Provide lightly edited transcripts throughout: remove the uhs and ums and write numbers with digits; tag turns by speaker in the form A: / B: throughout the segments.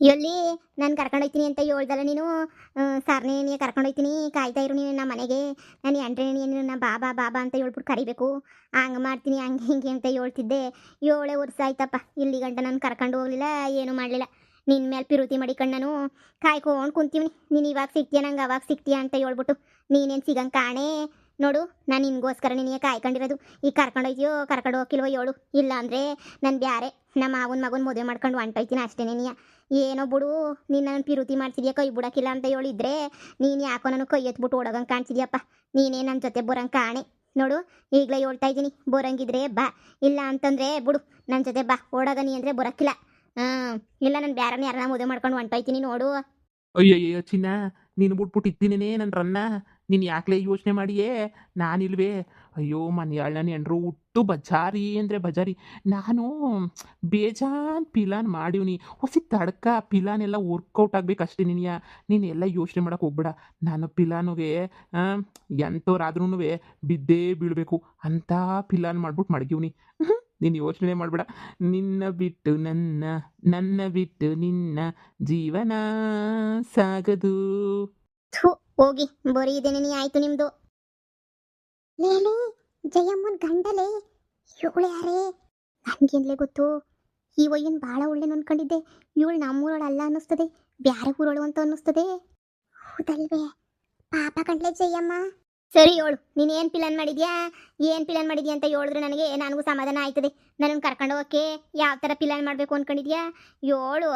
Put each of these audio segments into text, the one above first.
A: ಎಲ್ಲಿ ನಾನು ಕರ್ಕೊಂಡೋಯ್ತೀನಿ ಅಂತ ಹೇಳ್ದಲ್ಲ ನೀನು. ಸರ್ನೇ ನೀ ಕರ್ಕೊಂಡೋಯ್ತೀನಿ ಕಾಯ್ತಾ ಇರು ನೀನು ನಮ್ಮ ಮನೆಗೆ. ನಾನು ಎಂಟ್ರೆ ನೀನು ಬಾಬಾ ಬಾಬಾ ಅಂತ ಹೇಳ್ಬಿಟ್ಟು ಕರಿಬೇಕು. ಹಂಗೆ ಮಾಡ್ತೀನಿ ಹಂಗೆ ಹಿಂಗೆ ಅಂತ ಹೇಳ್ತಿದ್ದೆ. 7 ವರ್ಷ ಆಯ್ತಪ್ಪ ಇಲ್ಲಿ ಗಂಟ ನಾನು ಕರ್ಕೊಂಡು ಹೋಗಲಿಲ್ಲ, ಏನೂ ಮಾಡಲಿಲ್ಲ. ನಿನ್ನ ಮೇಲೆ ಪಿರುತಿ ಮಾಡಿಕೊಂಡು ನಾನು ಕಾಯ್ಕೊಂಡು ಕುಂತೀವಿ. ನೀನು ಇವಾಗ ಸಿಗ್ತೀಯ ನಂಗೆ ಅವಾಗ ಸಿಗ್ತೀಯ ಅಂತ ಹೇಳ್ಬಿಟ್ಟು ನೀನೇನು ಸಿಗಂಗೆ ಕಾಣೆ. ನೋಡು ನಾನು ನಿನಗೋಸ್ಕರ ನಿನಗೆ ಕಾಯ್ಕೊಂಡಿರೋದು. ಈಗ ಕರ್ಕೊಂಡೋಯ್ತೀಯೋ ಕರ್ಕೊಂಡು ಹೋಗಿಲ್ವೋ ಹೇಳು. ಇಲ್ಲ ಅಂದರೆ ನಾನು ಬ್ಯಾರೆ ನಮ್ಮ ಮಾವನ ಮಗನ ಮದುವೆ ಮಾಡ್ಕೊಂಡು ಹೊಂಟೋಯ್ತೀನಿ ಅಷ್ಟೇ. ನೀನು ಏನೋ ಬಿಡು, ನೀನು ನನ್ನ ಪಿರುತಿ ಮಾಡ್ತಿದ್ಯಾ ಕೈ ಬಿಡೋಕ್ಕಿಲ್ಲ ಅಂತ ಹೇಳಿದ್ರೆ ನೀನು ಯಾಕೋ ನಾನು ಕೈ ಎತ್ಬಿಟ್ಟು ಓಡೋಗಂಗೆ ಕಾಣ್ತಿದ್ಯಪ್ಪ. ನೀನೇ ನನ್ನ ಜೊತೆ ಬರೋಂಗೆ ಕಾಣೆ. ನೋಡು ಈಗಲೇ ಹೇಳ್ತಾ ಇದ್ದೀನಿ, ಬರೋಂಗಿದ್ರೆ ಬಾ, ಇಲ್ಲ ಅಂತಂದರೆ ಬಿಡು, ನನ್ನ ಜೊತೆ ಬಾ. ಓಡೋಗ ನೀ ಅಂದರೆ ಬರೋಕ್ಕಿಲ್ಲ. ಇಲ್ಲ ನಾನು ಬ್ಯಾರನ್ನ ಯಾರನ್ನ ಮದುವೆ ಮಾಡ್ಕೊಂಡು ಹೊಂಟೋಯ್ತೀನಿ ನೋಡು.
B: ಅಯ್ಯಯ್ಯೋ ಚಿನ್ನ, ನೀನು ಬಿಟ್ಬಿಟ್ಟು ಇದ್ದೀನೇನೆ ನನ್ನ ರನ್ನ. ನೀನು ಯಾಕಲೇ ಯೋಚನೆ ಮಾಡಿಯೇ ನಾನಿಲ್ವೇ? ಅಯ್ಯೋ ಮನೆಯಾಳ ನನ್ನ ಎಂಡ್ರು ಹುಟ್ಟು ಬಜಾರಿ ಅಂದರೆ ಬಜಾರಿ. ನಾನು ಬೇಜಾನ್ ಪಿಲಾನ್ ಮಾಡಿವ್ನಿ. ಹೊಸಿ ತಡ್ಕ ಪಿಲಾನೆಲ್ಲ ವರ್ಕೌಟ್ ಆಗ್ಬೇಕಷ್ಟೇ. ನೀನು ಎಲ್ಲ ಯೋಚನೆ ಮಾಡೋಕೆ ಹೋಗ್ಬೇಡ. ನಾನು ಪಿಲಾನುಗೆ ಎಂಥವ್ರಾದ್ರೂ ಬಿದ್ದೇ ಬೀಳಬೇಕು ಅಂತ ಪಿಲಾನ್ ಮಾಡ್ಬಿಟ್ಟು ಮಡಗಿವ್ನಿ. ನೀನು ಯೋಚನೆ ಮಾಡಬೇಡ. ನಿನ್ನ ಬಿಟ್ಟು ನನ್ನ, ನನ್ನ ಬಿಟ್ಟು ನಿನ್ನ ಜೀವನ ಸಾಗದು.
A: ಥು ಹೋಗಿ ಬರೀ ಇದೇನೆ ನೀ ಆಯ್ತು ನಿಮ್ಮದು. ಲೇಲೆ ಜಯಮ್ಮನ ಗಂಡಲೇ ಇವಳು ಯಾರೇ? ನನಗೇನ್ಲೇ ಗೊತ್ತು. ಈ ವಯ್ಯನ್ ಭಾಳ ಒಳ್ಳೆ ಅನ್ಕೊಂಡಿದ್ದೆ. ಇವಳು ನಮ್ಮೂರಳು ಅಲ್ಲ ಅನ್ನಿಸ್ತದೆ, ಬ್ಯಾರೆ ಊರಳು ಅಂತ ಅನ್ನಿಸ್ತದೆ. ಹೌದಲ್ವೇ? ಪಾಪ ಕಂಡ್ಲೆ ಜಯಮ್ಮ. ಸರಿ ಹೇಳು, ನೀನು ಏನು ಪ್ಲಾನ್ ಮಾಡಿದ್ಯಾ? ಏನು ಪ್ಲಾನ್ ಮಾಡಿದ್ಯಾ ಅಂತ ಹೇಳಿದ್ರೆ ನನಗೂ ಸಮಾಧಾನ ಆಯ್ತದೆ. ನನ್ನನ್ನು ಕರ್ಕೊಂಡು ಹೋಗೋಕ್ಕೆ ಯಾವ ಥರ ಪ್ಲಾನ್ ಮಾಡಬೇಕು ಅಂದ್ಕೊಂಡಿದ್ಯಾ ಹೇಳು.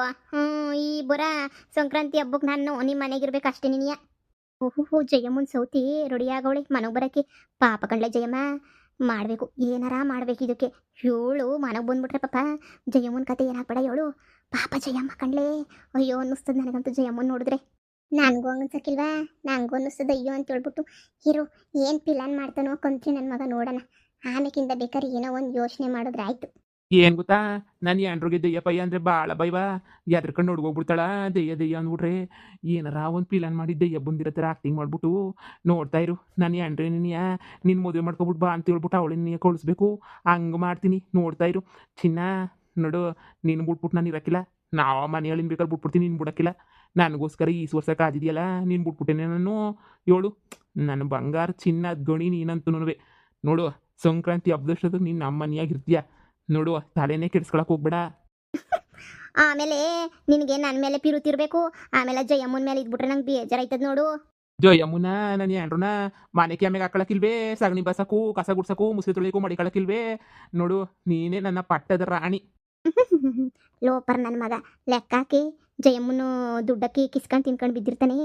A: ಈ ಬರ ಸಂಕ್ರಾಂತಿ ಹಬ್ಬಕ್ಕೆ ನಾನು ನಿಮ್ಮ ಮನೆಗಿರ್ಬೇಕು ಅಷ್ಟೇ. ನೀನಿಯ ಓಹೋ ಜಯಮ್ಮನ ಸೌತಿ ರೆಡಿ ಆಗೋಳೆ ಮನೆಗೆ ಬರೋಕ್ಕೆ. ಪಾಪ ಕಂಡ್ಲೆ ಜಯಮ್ಮ, ಮಾಡಬೇಕು ಏನಾರ ಮಾಡ್ಬೇಕು ಇದಕ್ಕೆ. ಹೇಳು ಮನೆಗೆ ಬಂದ್ಬಿಟ್ರೆ ಪಾಪ ಜಯಮ್ಮನ ಕತೆ ಏನಾಗ್ಬೇಡ ಹೇಳು. ಪಾಪ ಜಯಮ್ಮ ಕಂಡ್ಲೆ, ಅಯ್ಯೋ ಅನ್ನಿಸ್ತದೆ ನನಗಂತೂ ಜಯಮ್ಮನ ನೋಡಿದ್ರೆ. ನನಗೂ ಅನ್ಸಕ್ಕಿಲ್ವಾ? ನನಗೂ ಅನ್ನಿಸ್ತದೆ ಅಯ್ಯೋ ಅಂತ ಹೇಳ್ಬಿಟ್ಟು. ಇರು, ಏನು ಪ್ಲಾನ್ ಮಾಡ್ತಾನೋ ಕಂತ್ರಿ ನನ್ನ ಮಗ ನೋಡೋಣ. ಆಮೇಕಿಂದ ಬೇಕಾದ್ರೆ ಏನೋ ಒಂದು ಯೋಚನೆ ಮಾಡಿದ್ರೆ ಆಯಿತು.
B: ಏನು ಗೊತ್ತಾ, ನಾನು ಎಂಡ್ರಿಗೆ ದೆಯ್ಯ ಪಯ್ಯ ಅಂದರೆ ಭಾಳ ಬೈವಾ. ಎದ್ರಕಂಡು ನೋಡ್ಕೋಗ್ಬಿಡ್ತಾಳ ದೆಯ್ಯ ದೆಯ್ಯ ಅಂದ್ಬಿಟ್ರೆ. ಏನಾರ ಒಂದು ಪ್ಲಾನ್ ಮಾಡಿ ದೆಯ್ಯ ಬಂದಿರೋ ಥರ ಆ್ಯಕ್ಟಿಂಗ್ ಮಾಡ್ಬಿಟ್ಟು ನೋಡ್ತಾ ಇರು. ನಾನು ಎಂಡ್ರೆ ನಿನ್ನ ಮದುವೆ ಮಾಡ್ಕೊಬಿಟ್ಟು ಬಾ ಅಂತ ಹೇಳ್ಬಿಟ್ಟು ಅವಳನ್ನ ನೀ ಕಳಿಸ್ಬೇಕು. ಹಂಗೆ ಮಾಡ್ತೀನಿ, ನೋಡ್ತಾ ಇರು. ಚಿನ್ನ ನೋಡು, ನೀನು ಬಿಟ್ಬಿಟ್ಟು ನಾನು ಇರೋಕ್ಕಿಲ್ಲ. ನಾವು ಮನೆಯಲ್ಲಿನ ಬೇಕಾದ್ರೆ ಬಿಟ್ಬಿಡ್ತೀನಿ, ನೀನು ಬಿಡೋಕ್ಕಿಲ್ಲ. ನನಗೋಸ್ಕರ ಈ ವರ್ಷ ಕಾದಿದೆಯಲ್ಲ, ನೀನು ಬಿಟ್ಬಿಟ್ಟೇನೆ ನಾನು ಹೇಳು. ನನ್ನ ಬಂಗಾರ ಚಿನ್ನದ ಗಣಿ ನೀನಂತೂ ನೋಡು. ಸಂಕ್ರಾಂತಿ ಹಬ್ಬದಷ್ಟೊತ್ತಿಗೆ ನೀನು ನಮ್ಮ ಮನೆಯಾಗಿರ್ತೀಯ ನೋಡು. ತಲೆನೇ ಕೆಡಿಸ್ಕೊಳಕ್ಕೆ ಹೋಗ್ಬೇಡ.
A: ಆಮೇಲೆ ನಿನಗೆ ನನ್ನ ಮೇಲೆ ಪಿರುತಿರ್ಬೇಕು. ಆಮೇಲೆ ಜಯಮ್ಮನ ಮೇಲೆ ಇದ್ಬಿಟ್ರೆ ನಂಗೆ ಬೇಜಾರಾಯ್ತದ ನೋಡು.
B: ಜಯಮ್ಮನ ನನ್ನ ಎಂಡ್ರನ್ನ ಮನೆಗೆ ಆಮೇಲೆ ಹಾಕೊಳಕ್ಕಿಲ್ವೇ? ಸಗಣಿ ಬಸಕು, ಕಸ ಗುಡ್ಸಕು, ಮುಸುರೆ ತೊಳಿಯಕು ಮಡಿಕೊಳಕ್ಕಿಲ್ವೇ? ನೋಡು, ನೀನೇ ನನ್ನ ಪಟ್ಟದ ರಾಣಿ.
A: ಲೋಪರ್ ನನ್ನ ಮಗ ಲೆಕ್ಕಾಕಿ ಜಯಮ್ಮನು ದುಡ್ಡಕ್ಕಿ ಕಿಸ್ಕೊಂಡು ತಿನ್ಕೊಂಡು ಬಿದ್ದಿರ್ತಾನೆ.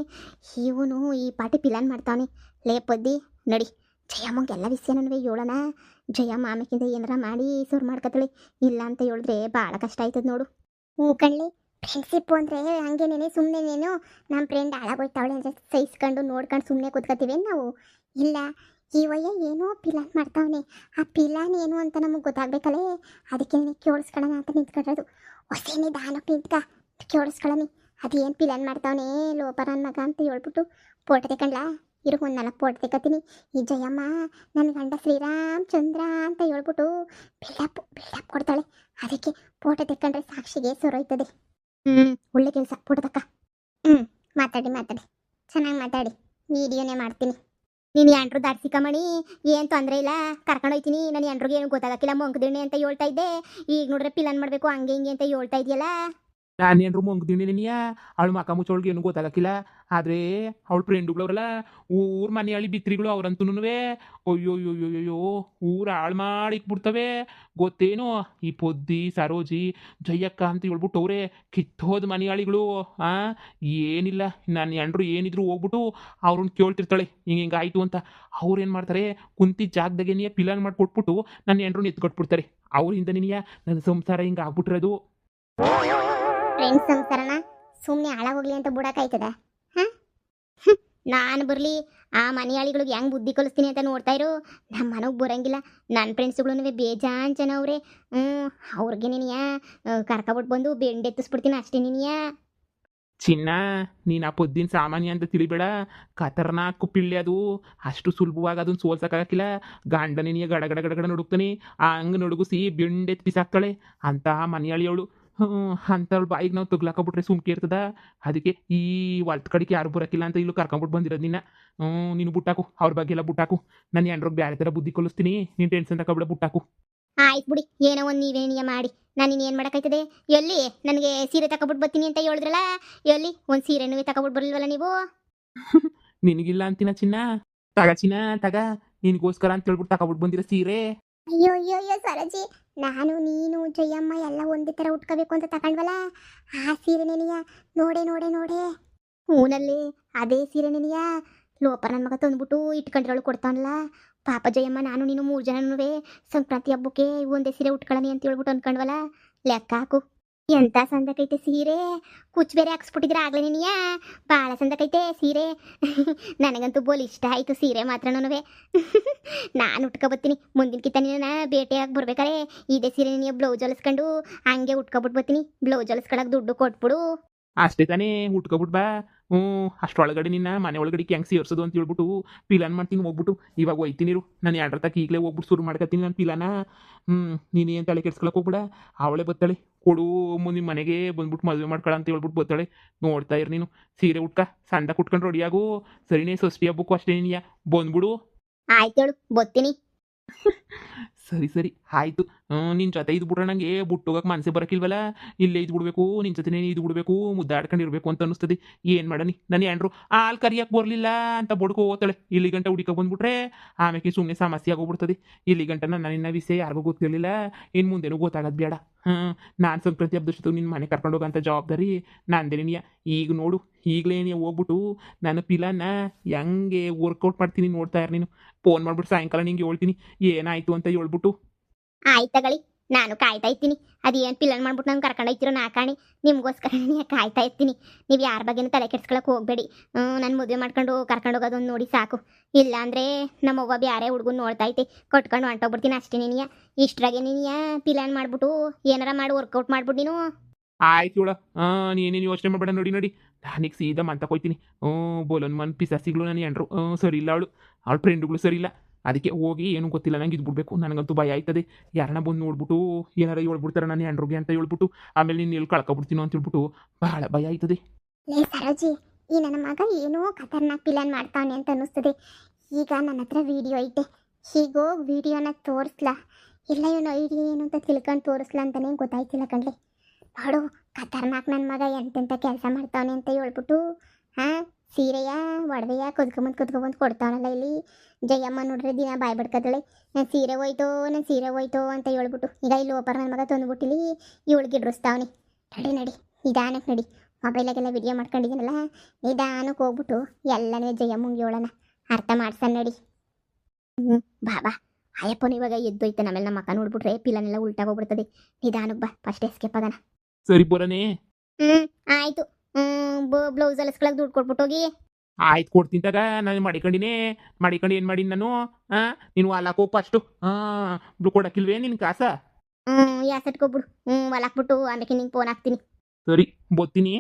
A: ಇವನು ಈ ಪಾಟಿ ಪಿಲಾನ್ ಮಾಡ್ತಾವನೆ. ಲೇ ಪದ್ದಿ ನಡಿ, ಜಯಮ್ಮಂಗೆ ಎಲ್ಲ ವಿಷಯನೂ ಹೇಳೋಣ. ಜಯಮ್ಮ ಆಮೇಕಿಂದ ಏನಾರ ಮಾಡಿ ಸುರು ಮಾಡ್ಕೊತಾಳೆ. ಇಲ್ಲ ಅಂತ ಹೇಳಿದ್ರೆ ಭಾಳ ಕಷ್ಟ ಆಯ್ತದ ನೋಡು. ಹ್ಞೂ ಕಣ್ಲಿ, ಫ್ರೆಂಡ್ಶಿಪ್ಪು ಅಂದರೆ ಹಂಗೇನೇನೆ ಸುಮ್ಮನೆನೇನು ನಮ್ಮ ಫ್ರೆಂಡ್ ಹಾಳಾಗೋಯ್ತಾವಳೆ ಅಂತ ಸಹಿಸ್ಕೊಂಡು ನೋಡ್ಕೊಂಡು ಸುಮ್ಮನೆ ಕೂತ್ಕೊತೀವಿ ನಾವು. ಇಲ್ಲ, ಈ ವಯ್ಯ ಏನೋ ಪಿಲಾನ್ ಮಾಡ್ತಾವನೆ. ಆ ಪಿಲಾನ್ ಏನು ಅಂತ ನಮಗೆ ಗೊತ್ತಾಗಬೇಕಲ್ಲೇ. ಅದಕ್ಕೆ ನನಗೆ ಕೇಳಿಸ್ಕೊಳ್ಳೋಣ ಅಂತ ನಿಂತ್ಕೊಂಡಿರೋದು. ಹೊಸೇನೆ ದಾನಕ್ಕೆ ನಿಂತ್ಕ ಕೇಳಿಸ್ಕೊಳ್ಳಿ. ಅದೇನು ಪಿಲಾನ್ ಮಾಡ್ತಾವನೆ ಲೋಪ ನನ್ನ ಮಗ ಅಂತ ಹೇಳ್ಬಿಟ್ಟು ಫೋಟೋ ತೆಕೊಂಡ್ಲಾ. ಇರು ಒಂದು 4 ಫೋಟೋ ತೆಕ್ಕತ್ತೀನಿ. ಈ ಜಯಮ್ಮ ನನ್ನ ಗಂಡ ಶ್ರೀರಾಮ್ ಚಂದ್ರ ಅಂತ ಹೇಳ್ಬಿಟ್ಟು ಬಿಲ್ಡಪ್ ಕೊಡ್ತಾಳೆ. ಅದಕ್ಕೆ ಫೋಟೋ ತೆಕ್ಕೊಂಡ್ರೆ ಸಾಕ್ಷಿಗೆ ಸೊರೋಯ್ತದೆ. ಒಳ್ಳೆ ಕೆಲಸ, ಫೋಟೋ ತಕ್ಕ. ಮಾತಾಡಿ ಚೆನ್ನಾಗಿ ಮಾತಾಡಿ, ವಿಡಿಯೋನೇ ಮಾಡ್ತೀನಿ. ನೀನು ಎಂಟ್ರು ದಾಡ್ಸಿಕಮಣಿ, ಏನು ತೊಂದರೆ ಇಲ್ಲ, ಕರ್ಕೊಂಡೋಯ್ತೀನಿ. ನಾನು ಎಂಟ್ರಿಗೆ ಏನು ಗೊತ್ತಾಗಕ್ಕಿಲ್ಲ, ಮೊಂಕದಿಣ್ಣೆ ಅಂತ ಹೇಳ್ತಾ ಇದ್ದೆ. ಈಗ ನೋಡ್ರೆ ಪಿಲಾನ್ ಮಾಡಬೇಕು ಹಂಗೆ ಹಿಂಗೆ ಅಂತ ಹೇಳ್ತಾ ಇದೆಯಲ್ಲ.
B: ನಾನೇನ್ರು ಮಂಗ್ದಿನಿ ನೀನಿಯ ಅವಳು ಮಕ ಮುಚ್ಚೋಳ್ಗೆ ಏನೂ ಗೊತ್ತಾಗಕ್ಕಿಲ್ಲ. ಆದರೆ ಅವಳ ಫ್ರೆಂಡುಗಳವ್ರಲ್ಲ, ಊರ ಮನೆಯಲ್ಲಿ ಬಿತ್ರಿಗಳು ಅವ್ರಂತೂ ಅಯ್ಯೋಯ್ಯೋಯ್ಯೋಯ್ಯೋ ಊರು ಹಾಳು ಮಾಡಿಕ್ಬಿಡ್ತವೆ ಗೊತ್ತೇನು. ಈ ಪೊದ್ದಿ ಸರೋಜಿ ಜಯಕ್ಕ ಅಂತ ಹೇಳ್ಬಿಟ್ಟು ಅವರೇ ಕಿತ್ತೋದ ಮನೆಯಾಳಿಗಳು. ಏನಿಲ್ಲ, ನನ್ನ ಎಂಡ್ರು ಏನಿದ್ರು ಹೋಗ್ಬಿಟ್ಟು ಅವ್ರನ್ನ ಕೇಳ್ತಿರ್ತಾಳೆ ಹಿಂಗಾಯ್ತು ಅಂತ. ಅವ್ರು ಏನು ಮಾಡ್ತಾರೆ, ಕುಂತಿ ಜಾಗದಾಗೇನಿಯ ಪಿಲಾನ್ ಮಾಡಿ ಕೊಟ್ಬಿಟ್ಟು ನನ್ನ ಎಂಡ್ರನ್ನ ಎತ್ಕೊಟ್ಬಿಡ್ತಾರೆ. ಅವರಿಂದ ನಿನಿಯ ನನ್ನ ಸಂಸಾರ ಹಿಂಗೆ ಆಗ್ಬಿಟ್ಟಿರೋದು.
A: ಫ್ರೆಂಡ್ಸ್ ಸಂಸಾರನ ಸುಮ್ಮನೆ ಹಾಳಾಗೋಗ್ಲಿ ಅಂತ ಬಿಡೋಕ್ಕಾಯ್ತದ? ಹಾಂ, ನಾನು ಬರಲಿ ಆ ಮನೆಯಾಳಿಗಳಿಗೆ ಹೆಂಗೆ ಬುದ್ಧಿ ಕಲಿಸ್ತೀನಿ ಅಂತ ನೋಡ್ತಾ ಇರು. ನಮ್ಮ ಮನೆಗೆ ಬರೋಂಗಿಲ್ಲ. ನನ್ನ ಫ್ರೆಂಡ್ಸ್ಗಳು ಬೇಜಾನ್ ಜನ ಅವರೇ. ಅವ್ರಿಗೆ ನೀನಿಯ ಕರ್ಕೊಬಿಟ್ಟು ಬಂದು ಬೆಂಡೆತ್ತಿಸ್ಬಿಡ್ತೀನಿ ಅಷ್ಟೇ. ನೀನಿಯ
B: ಚಿನ್ನ, ನೀನು ಆ ಪೊದ್ದಿನ ಸಾಮಾನ್ಯ ಅಂತ ತಿಳಿಬೇಡ. ಖತರ್ನಾಕ್ ಪಿಳ್ಳೆ ಅದು. ಅಷ್ಟು ಸುಲಭವಾಗಿ ಅದನ್ನು ಸೋಲ್ಸೋಕ್ಕಾಗಕ್ಕಿಲ್ಲ. ಗಂಡನೇ ಗಡ ಗಡ ಗಡ ಗಡ ನಡುಕ್ತಾನೆ. ಹಂಗೆ ನಡುಗಿಸಿ ಬೆಂಡೆತ್ ಬಿಸಾಕ್ತಾಳೆ ಅಂತ ಮನೆಯಾಳಿಯವಳು. ಅಂಥವ್ಳ ಬಾಯಿಗೆ ನಾವು ತಗ್ಲಾಕೊಬಿಟ್ರೆ ಸುಮ್ಕೆ ಇರ್ತದ. ಅದಕ್ಕೆ ಈ ಹೊಲ್ದ ಕಡೆಗೆ ಯಾರು ಬರೋಕ್ಕಿಲ್ಲ ಅಂತ ಇಲ್ಲೂ ಕರ್ಕೊಂಬಿಟ್ಟು ಬಂದಿರೋದು ನಿನ್ನ. ನೀನು ಬುಟ್ಟಾಕು, ಅವ್ರ ಬಗ್ಗೆ ಎಲ್ಲ ಬುಟ್ಟಾಕು. ನಾನು ಎಂಡ್ರಿಗೆ ಬೇರೆ ಥರ ಬುದ್ಧಿ ಕಲಿಸ್ತೀನಿ, ನೀನು ಟೆನ್ಷನ್ ತಗೊಬಿಡ, ಬುಟ್ಟಾಕು.
A: ಆಯ್ತು ಬಿಡಿ, ಏನೋ ಒಂದು ನೀವೇನಿಯ ಮಾಡಿ. ನಾನು ಇನ್ನೇನು ಮಾಡೋಕ್ಕಾಯ್ತದೆ? ಎಲ್ಲಿ ನನಗೆ ಸೀರೆ ತಗೊಬಿಟ್ಟು ಬರ್ತೀನಿ ಅಂತ ಹೇಳಿದ್ರಲ್ಲ, ಎಲ್ಲಿ ಒಂದು ಸೀರೆನೂ ತಗೊಬಿಟ್ಟು ಬರಲಿಲ್ವಲ್ಲ ನೀವು?
B: ನಿನಗಿಲ್ಲ ಅಂತಿನ ಚಿನ್ನ, ತಗ ಚಿನ್ನ ತಗ, ನಿನಗೋಸ್ಕರ ಅಂತ ಹೇಳ್ಬಿಟ್ಟು ತಗೊಬಿಟ್ಟು ಬಂದಿರೋ ಸೀರೆ.
A: ಅಯ್ಯೋ ಅಯ್ಯೋ ಅಯ್ಯೋ ಸರೋಜಿ, ನಾನು ನೀನು ಜಯಮ್ಮ ಎಲ್ಲ ಒಂದೇ ಥರ ಉಟ್ಕೋಬೇಕು ಅಂತ ತಗೊಂಡ್ವಲ್ಲ, ಆ ಸೀರೆ ನೆನೆಯ ನೋಡೆ ನೋಡೆ ನೋಡೆ. ಹೂನಲ್ಲಿ ಅದೇ ಸೀರೆ ನೆನೆಯ ಲೋಪ ನನ್ನ ಮಗ ತಂದ್ಬಿಟ್ಟು ಇಟ್ಕೊಂಡಿರೋಳು ಕೊಡ್ತಾನಲ್ಲ. ಪಾಪ ಜಯಮ್ಮ, ನಾನು ನೀನು 3 ಜನನೂ ಸಂಕ್ರಾಂತಿ ಹಬ್ಬಕ್ಕೆ ಒಂದೇ ಸೀರೆ ಉಟ್ಕೊಳ್ಳಿ ಅಂತ ಹೇಳ್ಬಿಟ್ಟು ಅನ್ಕೊಂಡ್ವಲ್ಲ. ಲೆಕ್ಕ ಹಾಕು, ಎಂಥ ಸಂದಕೈತೆ ಸೀರೆ. ಕುಚ್ಚು ಬೇರೆ ಹಾಕ್ಸ್ಬಿಟ್ಟಿದ್ರೆ ಆಗ್ಲೇ ನೀನಿಯ, ಭಾಳ ಸಂದಕೈತೆ ಸೀರೆ. ನನಗಂತೂ ಬೋಲ್ ಇಷ್ಟ ಆಯಿತು ಸೀರೆ ಮಾತ್ರನೂ. ನಾನು ಉಟ್ಕೊಬತ್ತೀನಿ ಮುಂದಿನ ಕಿತ್ತ ನೀನು ಭೇಟಿಯಾಗಿ ಬರ್ಬೇಕಾರೆ ಇದೇ ಸೀರೆ ನೀನು ಬ್ಲೌಸ್ ಹೊಲಿಸ್ಕೊಂಡು ಹಂಗೆ ಉಟ್ಕೊಬಿಟ್ಟು ಬರ್ತೀನಿ. ಬ್ಲೌಸ್ ಹೊಲಿಸ್ಕೊಳಕ್ಕೆ ದುಡ್ಡು ಕೊಟ್ಬಿಡು.
B: ಅಷ್ಟೇ ತಾನೇ, ಉಟ್ಕೊಬಿಟ್ಟು ಬಾ. ಅಷ್ಟೊಳಗಡೆ ನಿನ್ನ ಮನೆ ಒಳಗಡೆ ಹೆಂಗೆ ಸೇರ್ಸೋದು ಅಂತ ಹೇಳ್ಬಿಟ್ಟು ಪಿಲಾನ್ ಮಾಡ್ತೀನಿ ಹೋಗ್ಬಿಟ್ಟು. ಇವಾಗ ಹೋಯ್ತೀನಿರು, ನಾನು ಎರಡರ ತಕ್ಕ ಈಗಲೇ ಹೋಗ್ಬಿಟ್ಟು ಶುರು ಮಾಡ್ಕೊತೀನಿ ನಾನು ಪಿಲಾನ. ನೀನು ಏನು ತಲೆ ಕೆಡ್ಸ್ಕೊಳಕ್ಕೆ ಹೋಗ್ಬಿಡ, ಅವಳೇ ಬರ್ತಾಳೆ. ಕೊಡು ಮುಂದಿನ ಮನೆಗೆ ಬಂದ್ಬಿಟ್ಟು ಮದುವೆ ಮಾಡ್ಕೊಳ ಅಂತ ಹೇಳ್ಬಿಟ್ಟು ಬರ್ತಾಳೆ. ನೋಡ್ತಾ ಇರು ನೀನು, ಸೀರೆ ಉಟ್ಕ ಸಂದ ಕುಟ್ಕೊಂಡು ರೆಡಿಯಾಗು. ಸರಿನೇ, ಷಷ್ಠಿ ಹಬ್ಬಕ್ಕೂ ಅಷ್ಟೇ ನೀನಿಯ ಬಂದ್ಬಿಡು.
A: ಆಯ್ತೇಳು, ಬರ್ತೀನಿ.
B: ಸರಿ ಸರಿ ಆಯಿತು. ನಿನ್ನ ಜೊತೆ ಇದು ಬಿಟ್ರೆ ನನಗೆ ಬಿಟ್ಟೋಗಕ್ಕೆ ಮನಸ್ಸೇ ಬರೋಕ್ಕಿಲ್ವಲ್ಲ. ಇಲ್ಲೇ ಇದು ಬಿಡಬೇಕು, ನಿನ್ನ ಜೊತೆನೇ ಇದು ಬಿಡಬೇಕು, ಮುದ್ದಾಡ್ಕೊಂಡಿರ್ಬೇಕು ಅಂತ ಅನ್ನಿಸ್ತದೆ. ಏನು ಮಾಡನಿ, ನನ್ನ ಎಂಡ್ರು ಹಾಲು ಕರಿಯಕ್ಕೆ ಬರಲಿಲ್ಲ ಅಂತ ಬಡ್ಕೋ ಹೋಗ್ತಾಳೆ. ಇಲ್ಲಿ ಗಂಟೆ ಹುಡುಕ ಬಂದ್ಬಿಟ್ರೆ ಆಮೇಲೆ ಸುಮ್ಮನೆ ಸಮಸ್ಯೆ ಆಗೋಗ್ಬಿಡ್ತದೆ. ಇಲ್ಲಿ ಗಂಟೆ ನನ್ನ ವಿಷಯ ಯಾರಿಗೂ ಗೊತ್ತಿರಲಿಲ್ಲ, ಇನ್ನು ಮುಂದೆನೂ ಗೊತ್ತಾಗೋದು ಬೇಡ. ನಾನು ಸಂಕ್ರಾಂತಿ ಹಬ್ಬದಷ್ಟು ನಿನ್ನ ಮನೆ ಕರ್ಕೊಂಡು ಹೋಗೋಂಥ ಜವಾಬ್ದಾರಿ ನಂದೇನಿಯ. ಈಗ ನೋಡು, ಈಗಲೇ ನೀವು ಹೋಗ್ಬಿಟ್ಟು ನಾನು ಪಿಲಾನ ಹೆಂಗೆ ವರ್ಕೌಟ್ ಮಾಡ್ತೀನಿ ನೋಡ್ತಾ ಇರು ನೀನು. ಫೋನ್ ಮಾಡ್ಬಿಟ್ಟು ಸಾಯಂಕಾಲ ನಿಂಗೆ ಹೇಳ್ತೀನಿ ಏನಾಯಿತು ಅಂತ ಹೇಳ್ಬಿಟ್ಟು.
A: ಆಯ್ತು ತಗೊಳ್ಳಿ, ನಾನು ಕಾಯ್ತಾ ಇರ್ತೀನಿ. ಅದೇನು ಪಿಲ್ಲನ್ ಮಾಡ್ಬಿಟ್ಟು ನಾನು ಕರ್ಕೊಂಡು ಹೋಗ್ತಿರೋ ನಾಕಾಣಿ, ನಿಮಗೋಸ್ಕರ ಕಾಯ್ತಾ ಇರ್ತೀನಿ. ನೀವು ಯಾರ ಬಗ್ಗೆನೂ ತಲೆ ಕೆಡ್ಸ್ಕೊಳಕ್ಕೆ ಹೋಗಬೇಡಿ. ನಾನು ಮದುವೆ ಮಾಡ್ಕೊಂಡು ಕರ್ಕೊಂಡು ಹೋಗೋದೊಂದು ನೋಡಿ ಸಾಕು. ಇಲ್ಲ ಅಂದರೆ ನಮ್ಮವ್ವ ಬೇರೆ ಹುಡುಗನ ನೋಡ್ತಾ ಐತೆ, ಕೊಟ್ಕೊಂಡು ಹೊಂಟೋಗ್ಬಿಡ್ತೀನಿ ಅಷ್ಟೇ. ನೀನಿಯ ಇಷ್ಟ್ರಾಗೆ ನೀನಿಯ ಪಿಲಾನ್ ಮಾಡ್ಬಿಟ್ಟು ಏನಾರ ಮಾಡಿ ವರ್ಕೌಟ್ ಮಾಡ್ಬಿಟ್ಟು ನೀನು.
B: ಆಯ್ತು ಇವಳ, ನೀನೇನು ಯೋಚನೆ ಮಾಡಬೇಡ. ನೋಡಿ ನೋಡಿ, ನಾನೀಗ ಸೀದಾ ಮಂತಕ್ಕೆ ಬೋಲನ್ ಮನ್ ಪಿಸಾಸಿಗಳು ನನ್ನ ಎಂಡ್ರು ಸರಿ ಇಲ್ಲ. ಅವಳ ಫ್ರೆಂಡುಗಳು ಸರಿ ಇಲ್ಲ. ಅದಕ್ಕೆ ಹೋಗಿ ಏನೂ ಗೊತ್ತಿಲ್ಲ ನಂಗೆ ಇದು ಬಿಡ್ಬೇಕು. ನನಗಂತೂ ಭಯ ಆಯ್ತದೆ, ಯಾರನ್ನ ಬಂದು ನೋಡ್ಬಿಟ್ಟು ಏನಾರ ಹೇಳ್ಬಿಡ್ತಾರೆ ನನ್ನ ಎಂಡ್ರಿಗೆ ಅಂತ ಹೇಳ್ಬಿಟ್ಟು, ಆಮೇಲೆ ನೀನು ಎಲ್ಲಿ ಕಳ್ಕೊಬಿಡ್ತೀನೋ ಅಂತ ಹೇಳ್ಬಿಟ್ಟು ಭಾಳ ಭಯ ಆಯ್ತದೆ.
A: ಲೇ ಸರೋಜಿ, ಈ ನನ್ನ ಮಗ ಏನೋ ಖತರ್ನಾಕ್ ಪಿಲಾನ್ ಮಾಡ್ತಾವನೆ ಅಂತ ಅನ್ನಿಸ್ತದೆ. ಈಗ ನನ್ನ ಹತ್ರ ವಿಡಿಯೋ ಐತೆ, ಹೀಗೋಗಿ ವಿಡಿಯೋನ ತೋರಿಸ್ಲಾ ಇಲ್ಲ ಇವನು ಐಡಿಯಾ ಏನು ಅಂತ ತಿಳ್ಕೊಂಡು ತೋರಿಸ್ಲಾ ಅಂತಲೇ ಗೊತ್ತಾಯ್ತಿಲ್ಲ ಕಣ್ಲೆ. ನೋಡು, ಖತರ್ನಾಕ್ ನನ್ನ ಮಗ ಎಂತೆಂಥ ಕೆಲಸ ಮಾಡ್ತಾವನೆ ಅಂತ ಹೇಳ್ಬಿಟ್ಟು ಸೀರೆಯ ಒಡವೆಯ ಕುದ್ಕೊಂಬಂದು ಕೊಡ್ತಾವನಲ್ಲ ಇಲ್ಲಿ. ಜಯಮ್ಮ ನೋಡ್ರೆ ದಿನ ಬಾಯ್ ಬಡ್ಕದಳೆ, ನನ್ನ ಸೀರೆ ಹೋಯ್ತೋ ಅಂತ ಹೇಳ್ಬಿಟ್ಟು. ಈಗ ಇಲ್ಲಿ ಒಬ್ಬರು ನನ್ನ ಮಗ ತಂದುಬಿಟ್ಟಿಲಿ ಇವಳಿಗೆ ಇಡ್ರಿಸ್ತಾವನಿ. ನಡಿ ನಡಿ, ನಿಧಾನಕ್ಕೆ ನಡಿ. ಮೊಬೈಲಾಗೆಲ್ಲ ವಿಡಿಯೋ ಮಾಡ್ಕೊಂಡಿದ್ದೀನಲ್ಲ, ನಿಧಾನಕ್ಕೆ ಹೋಗ್ಬಿಟ್ಟು ಎಲ್ಲನೇ ಜಯಮ್ಮಂಗೆ ಹೇಳೋಣ, ಅರ್ಥ ಮಾಡ್ಸಣ ನಡಿ. ಬಾ ಅಯ್ಯಪ್ಪನ ಇವಾಗ ಎದ್ದೋಯ್ತಾನೆ. ಆಮೇಲೆ ನಮ್ಮ ಮಕ್ಕ ನೋಡ್ಬಿಟ್ರೆ ಪಿಲನೆಲ್ಲ ಉಲ್ಟಾಗೋಗ್ಬಿಡ್ತದೆ. ನಿಧಾನಕ್ಕೆ ಬಾ, ಫಸ್ಟ್ ಎಸ್ಕೇಪ್ ಆಗೋಣ.
B: ಸರಿ ಬರೋನೇ.
A: ಆಯಿತು. ಬ್ಲೌಸ್ ಹೊಲಿಸ್ಕೊಳಕ್ಕೆ ದುಡ್ಡು ಕೊಟ್ಬಿಟ್ಟು ಹೋಗಿ.
B: ಆಯ್ತು, ಕೊಡ್ತೀನಿ ತಗ. ನಾನು ಮಾಡಿಕೊಂಡು ಏನು ಮಾಡೀನಿ ನಾನು? ನೀನು ಹೊಲಕ್ಕೆ ಹೋಗಿ ಫಸ್ಟು. ಕೊಡಕ್ಕಿಲ್ವೇ ನಿನ್ನ ಕಾಸ?
A: ಯಾಸಟ್ಕೊಬಿಡು. ಹೊಲಕ್ಬಿಟ್ಟು ಆಮೇಲೆ ನಿಂಗೆ ಫೋನ್ ಹಾಕ್ತೀನಿ.
B: ಸರಿ, ಬೋತೀನಿ.